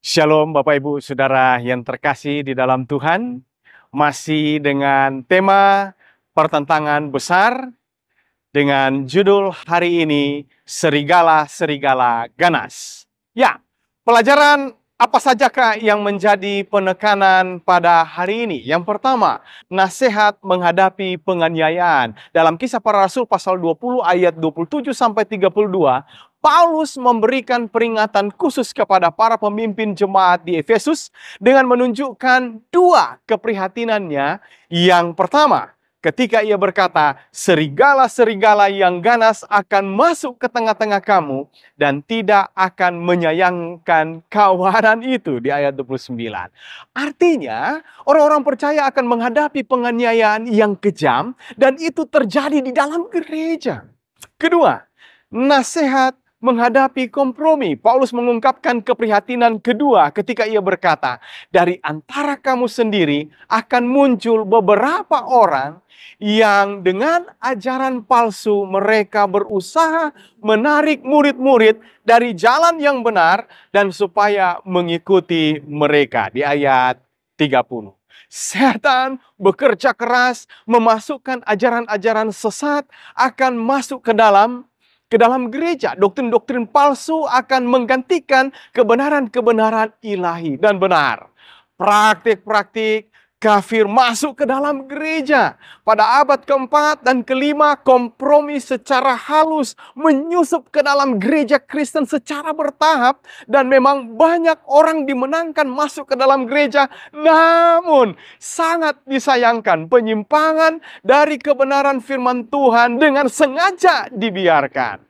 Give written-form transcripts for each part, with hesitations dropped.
Shalom Bapak Ibu Saudara yang terkasih di dalam Tuhan. Masih dengan tema pertentangan besar dengan judul hari ini Serigala-serigala ganas. Ya, pelajaran apa sajakah yang menjadi penekanan pada hari ini? Yang pertama, nasihat menghadapi penganiayaan. Dalam Kisah Para Rasul pasal 20 ayat 27 sampai 32, Paulus memberikan peringatan khusus kepada para pemimpin jemaat di Efesus dengan menunjukkan dua keprihatinannya. Yang pertama, ketika ia berkata, serigala-serigala yang ganas akan masuk ke tengah-tengah kamu dan tidak akan menyayangkan kawanan itu di ayat 29. Artinya, orang-orang percaya akan menghadapi penganiayaan yang kejam dan itu terjadi di dalam gereja. Kedua, nasihat menghadapi kompromi. Paulus mengungkapkan keprihatinan kedua ketika ia berkata, dari antara kamu sendiri akan muncul beberapa orang yang dengan ajaran palsu mereka berusaha menarik murid-murid dari jalan yang benar dan supaya mengikuti mereka. Di ayat 30. Setan bekerja keras memasukkan ajaran-ajaran sesat akan masuk ke dalam gereja. Doktrin-doktrin palsu akan menggantikan kebenaran-kebenaran ilahi dan benar. Praktik-praktik kafir masuk ke dalam gereja. Pada abad keempat dan kelima, kompromi secara halus menyusup ke dalam gereja Kristen secara bertahap. Dan memang banyak orang dimenangkan masuk ke dalam gereja. Namun, sangat disayangkan penyimpangan dari kebenaran firman Tuhan dengan sengaja dibiarkan.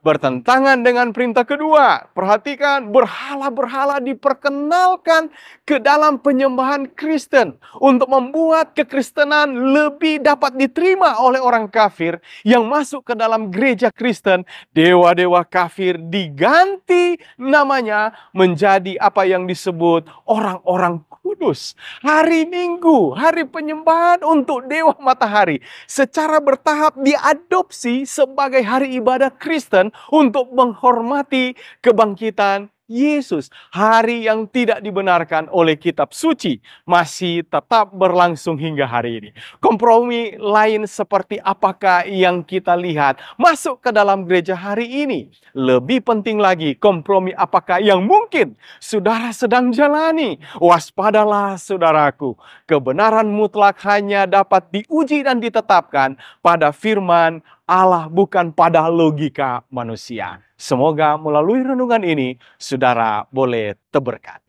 Bertentangan dengan perintah kedua. Perhatikan, berhala-berhala diperkenalkan ke dalam penyembahan Kristen untuk membuat kekristenan lebih dapat diterima oleh orang kafir yang masuk ke dalam gereja Kristen. Dewa-dewa kafir diganti namanya menjadi apa yang disebut orang-orang kudus. Hari Minggu, hari penyembahan untuk dewa matahari, secara bertahap diadopsi sebagai hari ibadah Kristen untuk menghormati kebangkitan Yesus. Hari yang tidak dibenarkan oleh kitab suci masih tetap berlangsung hingga hari ini. Kompromi lain seperti apakah yang kita lihat masuk ke dalam gereja hari ini? Lebih penting lagi, kompromi apakah yang mungkin saudara sedang jalani? Waspadalah saudaraku, kebenaran mutlak hanya dapat diuji dan ditetapkan pada firman Allah, bukan pada logika manusia. Semoga melalui renungan ini, saudara boleh terberkat.